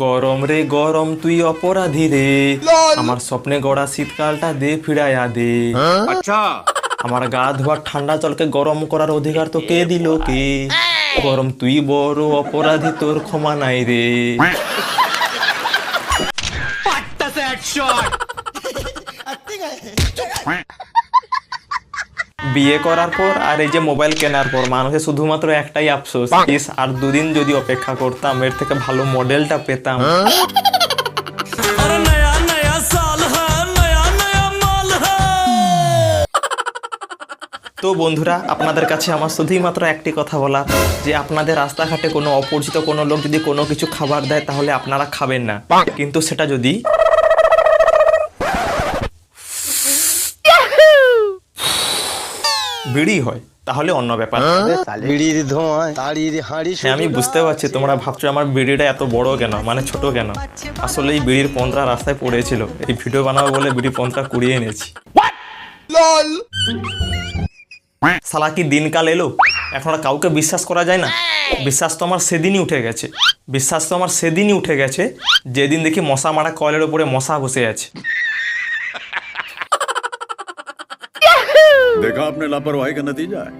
গরম রে গরম তুই অপরাধী রে, আমার স্বপ্নে গড়া শীতকালটা দে ফিরাইয়া দে। अच्छा আমার গা ধোয়ার ঠান্ডা জলকে গরম করার অধিকার তো কে দিল কে? গরম তুই বড় অপরাধী, তোর ক্ষমা নাই রে। বিয়ে করার পর আর এই যে মোবাইল কেনার পর মানুষের শুধুমাত্র একটাই আফসোস, ইস আর দুদিন যদি অপেক্ষা করতাম, এর থেকে ভালো মডেলটা পেতাম। তো বন্ধুরা, আপনাদের কাছে আমার শুধুই মাত্র একটি কথা বলা, যে আপনাদের রাস্তাঘাটে কোনো অপরিচিত কোনো লোক যদি কোনো কিছু খাবার দেয় তাহলে আপনারা খাবেন না, কিন্তু সেটা যদি বিড়ি হয় তাহলে অন্য ব্যাপার। বিড়ির ধোঁয়ায় তাড়ির হাঁড়ি। হ্যাঁ, আমি বুঝতে পারছি তোমরা ভাবছো আমার বিড়িটা এত বড় কেন, মানে ছোট কেন। আসলে এই বিড়ির পন্থা রাস্তায় পড়েছিল, এই ভিডিও বানাবো বলে বিড়ির পন্থা কুড়িয়ে এনেছি। শালা কি দিনকাল এলো, এখন আর কাউকে বিশ্বাস করা যায় না। বিশ্বাস তো আমার সেদিনই উঠে গেছে, যেদিন দেখি মশা মারা কয়েলের উপরে মশা বসে আছে। देखा आपने लापरवाही का नतीजा है।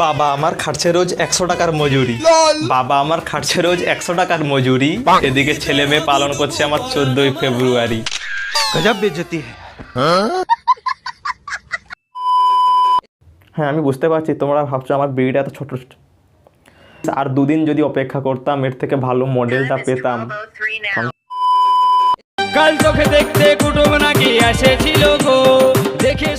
বাবা আমার খাটছে রোজ 100 টাকার মজুরি, এদিকে ছেলে মেয়ে পালন করছে আমার 14ই ফেব্রুয়ারি। গজব বেইজ্জতি হ্যাঁ, আমি বুঝতে পারছি তোমরা ভাবছো আমার বিড়িটা এত ছোট, আর দুদিন যদি অপেক্ষা করতাম এর থেকে ভালো মডেলটা পেতাম। কাল চোখে দেখতে কুটুম নাকি এসেছিল গো, দেখে